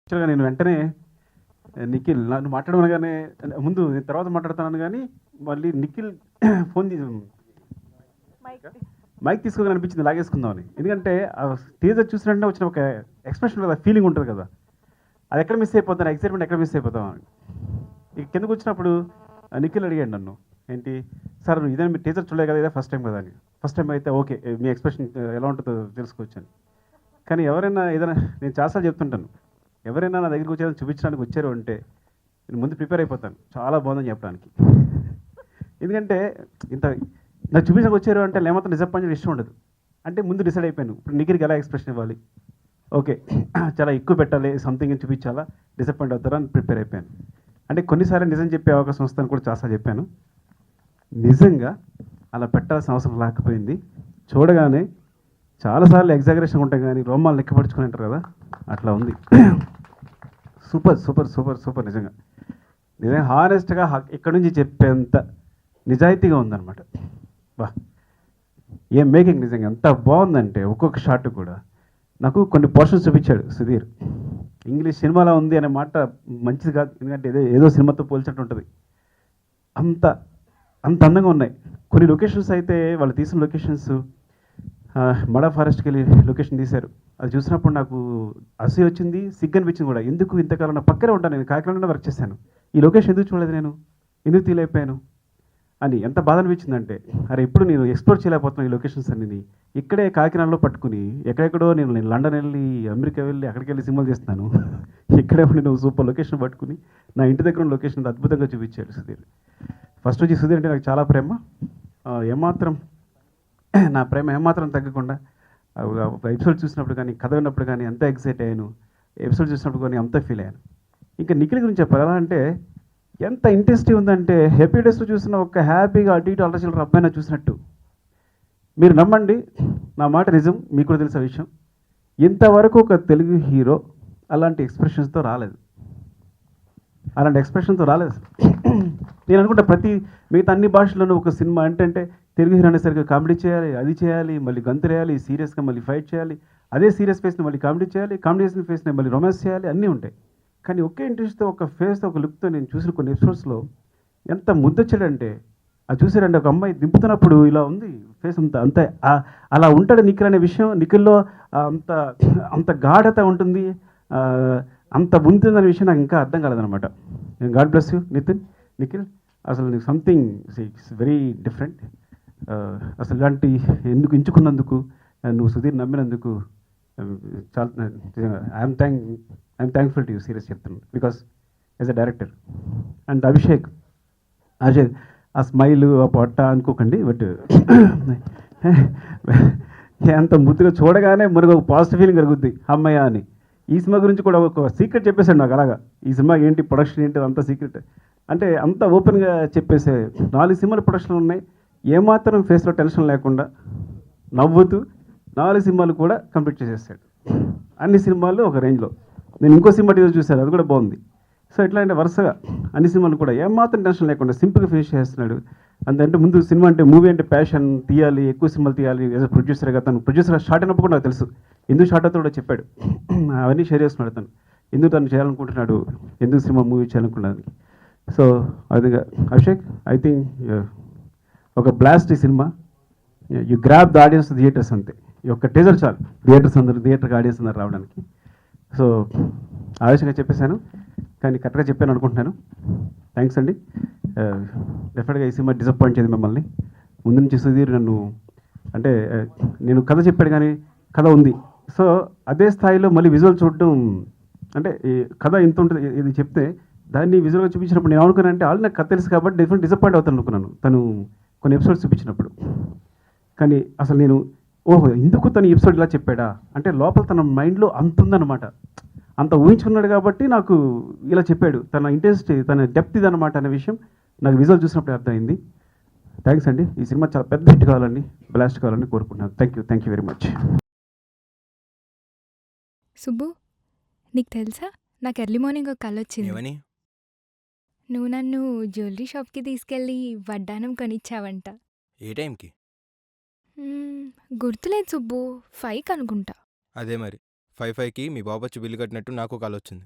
యాక్చువల్‌గా నేను వెంటనే నిఖిల్ నన్ను మాట్లాడమనగానే ముందు నేను తర్వాత మాట్లాడతానని గానీ, మళ్ళీ నిఖిల్ ఫోన్ మైక్ తీసుకోగానే అనిపించింది లాగేసుకుందామని. ఎందుకంటే టీజర్ చూసిన వెంటనే వచ్చిన ఒక ఎక్స్‌ప్రెషన్ కదా! ఫీలింగ్ ఉంటది కదా! అది ఎక్కడ మిస్ అయిపోతాను, ఎక్సైట్‌మెంట్ ఎక్కడ మిస్ అయిపోతాం అని. ఇక కిందకొచ్చినప్పుడు నిఖిల్ అడిగాడు నన్ను. ఏంటి సార్ ఇదే మీరు టీజర్ చూడలేదు కదా! ఇదే ఫస్ట్ టైమ్ కదా అని. ఫస్ట్ టైమ్ అయితే ఓకే. మీ ఎక్స్‌ప్రెషన్ ఎలా ఉంటుందో తెలుసుకోవచ్చని. కానీ ఎవరైనా ఏదైనా నేను చాలా సార్లు చెప్తుంటాను. ఎవరైనా నా దగ్గరికి వచ్చి ఏదైనా చూపించడానికి వచ్చారు అంటే, నేను ముందు ప్రిపేర్ అయిపోతాను. చాలా బాగుందని చెప్పడానికి. ఎందుకంటే ఇంత నాకు చూపించడానికి వచ్చారు అంటే లేకపోతే డిసప్పాయింట్ ఇష్టం ఉండదు. అంటే ముందు డిసైడ్ అయిపోయాను. ఇప్పుడు నిఖిల్‌కి ఎలా ఎక్స్‌ప్రెషన్ ఇవ్వాలి? ఓకే. చాలా ఎక్కువ పెట్టాలి, సంథింగ్ అని చూపించాలా, డిసప్పాయింట్ అవుతారా అని ప్రిపేర్ అయిపోయాను. అంటే కొన్నిసార్లు నిజం చెప్పే అవకాశం వస్తుందని కూడా చాలాసార్లు చెప్పాను. నిజంగా అలా పెట్టాల్సిన అవసరం లేకపోయింది. చూడగానే చాలాసార్లు ఎగ్జాగరేషన్ ఉంటాయి కానీ రోమాలు లెక్కపరుచుకుని అంటారు కదా, అట్లా ఉంది. సూపర్ సూపర్ సూపర్ సూపర్ నిజంగా. నిజంగా హానెస్ట్‌గా ఇక్కడి నుంచి చెప్పేంత నిజాయితీగా ఉందన్నమాట. బా! ఏం మేకింగ్ నిజంగా ఎంత బాగుందంటే ఒక్కొక్క షాట్ కూడా. నాకు కొన్ని పోర్షన్స్ చూపించాడు సుధీర్. ఇంగ్లీష్ సినిమాలో ఉంది అనే మాట మంచిది కాదు. ఎందుకంటే ఏదో సినిమాతో పోల్చినట్టు ఉంటుంది. అంత అంత అందంగా ఉన్నాయి. కొన్ని లొకేషన్స్ అయితే వాళ్ళు తీసిన లొకేషన్స్ మడా ఫారెస్ట్‌కి వెళ్ళి లొకేషన్ తీశారు. అది చూసినప్పుడు నాకు అసూయ వచ్చింది, సిగ్గు అనిపించింది కూడా. ఎందుకు ఇంతకాలం నా పక్కనే ఉంటాను, నేను కాకినాడలోనే వర్క్ చేశాను. ఈ లొకేషన్ ఎందుకు చూడలేదు నేను? ఎందుకు తీయలేకపోయాను అని ఎంత బాధ అనిపించిందంటే, అరే ఇప్పుడు నేను ఎక్స్‌ప్లోర్ చేయలేకపోతున్నాను ఈ లొకేషన్స్ అన్నిని. ఇక్కడే కాకినాడలో పట్టుకుని ఎక్కడెక్కడో నేను లండన్ వెళ్ళి, అమెరికా వెళ్ళి, అక్కడికి వెళ్ళి సినిమాలు తీస్తున్నాను. ఇక్కడే ఉండి నువ్వు సూపర్ లొకేషన్ పట్టుకుని నా ఇంటి దగ్గర ఉన్న లొకేషన్ అద్భుతంగా చూపించాడు సుధీర్. ఫస్ట్ నుంచి సుధీర్ అంటే నాకు చాలా ప్రేమ. ఏమాత్రం నా ప్రేమ ఏమాత్రం తగ్గకుండా ఒక ఎపిసోడ్ చూసినప్పుడు కానీ, కథ విన్నప్పుడు కానీ అంత ఎక్సైట్ అయ్యాను. ఎపిసోడ్ చూసినప్పుడు కానీ అంత ఫీల్ అయ్యాను. ఇంకా నిఖిల్ గురించి చెప్పాలి. ఎలా అంటే ఎంత ఇంట్రెస్టింగ్ ఉందంటే, హ్యాపీ డేస్‌లో చూసిన ఒక హ్యాపీగా అటు ఇటు అల్లచిల్లర అబ్బాయిని చూసినట్టు. మీరు నమ్మండి, నా మాట నిజం, మీకు కూడా తెలిసిన విషయం. ఇంతవరకు ఒక తెలుగు హీరో అలాంటి ఎక్స్‌ప్రెషన్స్‌తో రాలేదు. అలాంటి ఎక్స్‌ప్రెషన్‌తో రాలేదు. నేను అనుకుంటా మిగతా అన్ని భాషల్లోనూ ఒక సినిమా అంటే తెలుగు హీరో అనేసరికి కామెడీ చేయాలి, అది చేయాలి, మళ్ళీ గంతులేయాలి, సీరియస్‌గా మళ్ళీ ఫైట్ చేయాలి. అదే సీరియస్ ఫేస్‌ని మళ్ళీ కామెడీ చేయాలి, కామెడీ చేసిన ఫేస్‌ని మళ్ళీ రొమాన్స్ చేయాలి, అన్నీ ఉంటాయి. కానీ ఒకే ఇంట్రెస్ట్‌తో ఒక ఫేస్‌తో ఒక లుక్‌తో నేను చూసిన కొన్ని ఎపిసోడ్స్‌లో ఎంత ముద్దొచ్చాడంటే, అది చూసారండి ఒక అమ్మాయి దింపుతున్నప్పుడు ఇలా ఉంది ఫేస్ అంతా. అంతే అలా ఉంటాడు నిఖిల్ అనే విషయం నిఖిల్‌లో అంత అంత గాఢత ఉంటుంది. అంత ఉంటుందనే విషయం నాకు ఇంకా అర్థం కాలేదనమాట. God bless you Nikhil. అసలు నీకు సంథింగ్ ఇట్స్ వెరీ డిఫరెంట్. అసలు ఇలాంటి ఎందుకు ఎంచుకున్నందుకు, నువ్వు సుధీర్ నమ్మినందుకు చాలా I'm thankful to you, serious చెప్తున్నాను. Because as a director. And Abhishek ఆ స్మైల్ ఆ పొట్ట అనుకోకండి, బట్ ఎంత ముద్దుగా చూడగానే మనకు ఒక పాజిటివ్ ఫీలింగ్ కలుగుద్ది అమ్మయ్య అని. ఈ సినిమా గురించి కూడా ఒక సీక్రెట్ చెప్పేశాడు నాకు అలాగా. ఈ సినిమా ఏంటి, ప్రొడక్షన్ ఏంటి, అంత సీక్రెట్ అంటే అంత ఓపెన్గా చెప్పేసే. 4 సినిమాలు ప్రొడక్షన్లు ఉన్నాయి. ఏమాత్రం ఫేస్లో టెన్షన్ లేకుండా నవ్వుతూ 4 సినిమాలు కూడా కంప్లీట్ చేసేసాడు. అన్ని సినిమాలు ఒక రేంజ్లో. నేను ఇంకో సినిమా టీజర్ చూశాను, అది కూడా బాగుంది. సో ఎట్లా అంటే వరుసగా అన్ని సినిమాలు కూడా ఏమాత్రం టెన్షన్ లేకుండా సింపుల్గా ఫినిష్ చేస్తున్నాడు. అంతే. ముందు సినిమా అంటే మూవీ అంటే ప్యాషన్, తీయాలి, ఎక్కువ సినిమాలు తీయాలి. ఏదో ప్రొడ్యూసర్గా తను ప్రొడ్యూసర్ షార్ట్ అయినప్పుడు కూడా నాకు తెలుసు ఎందుకు షార్ట్ అవుతాడో కూడా చెప్పాడు. అవన్నీ షేర్ చేస్తున్నాడు తను, ఎందుకు తను చేయాలనుకుంటున్నాడు, ఎందుకు సినిమా మూవీ చేయాలనుకున్నాను. సో అది అభిషేక్, ఐ థింక్ ఒక బ్లాస్ట్ ఈ cinema. You grab the audience theatres అంతే. ఈ ఒక్క టీజర్ చాలు థియేటర్కి ఆడియన్స్ అందరు రావడానికి. సో ఆవేశంగా చెప్పేశాను కానీ కరెక్ట్గా చెప్పాను అనుకుంటున్నాను. థ్యాంక్స్ అండి. డెఫినెట్గా ఈ సినిమా డిసప్పాయింట్ చేయదు మిమ్మల్ని. ముందు నుంచి సుధీర్ నన్ను అంటే నేను కథ చెప్పాడు కానీ కథ ఉంది. సో అదే స్థాయిలో మళ్ళీ విజువల్ చూడడం అంటే ఈ కథ ఇంత ఉంటుంది ఇది చెప్తే దాన్ని విజువల్గా చూపించినప్పుడు నేను అనుకున్నానంటే ఆల్రెడీ నాకు కథ తెలుసు కాబట్టి డెఫినెట్ డిసప్పాయింట్ అవుతాను అనుకున్నాను తను కొన్ని ఎపిసోడ్స్ చూపించినప్పుడు. కానీ అసలు నేను ఓహో ఎందుకు తను ఎపిసోడ్ ఇలా చెప్పాడా అంటే లోపల తన మైండ్లో అంత ఉందన్నమాట. అంత ఊహించుకున్నాడు కాబట్టి నాకు ఇలా చెప్పాడు. తన ఇంట్రెస్ట్, తన డెప్త్ ఇదన్నమాట అనే విషయం నాకు విజువల్ చూసినప్పుడు అర్థమైంది. థ్యాంక్స్ అండి. ఈ సినిమా చాలా పెద్ద హిట్ కావాలని, బ్లాస్ట్ కావాలని కోరుకుంటున్నాను. Thank you very much. Subbu, నీకు తెలుసా నాకు ఎర్లీ మార్నింగ్ ఒక కల వచ్చింది. ఏమని? నువ్వు నన్ను జ్యువెలరీ షాప్కి తీసుకెళ్ళి వడ్డానం కొనిచ్చావంట. ఏ టైంకి? గుర్తులేదు సుబ్బు, 5 అనుకుంటా. అదే మరి 5:05కి మీ బాబు వచ్చి బిల్లు కట్టినట్టు నాకు కాల్ వచ్చింది.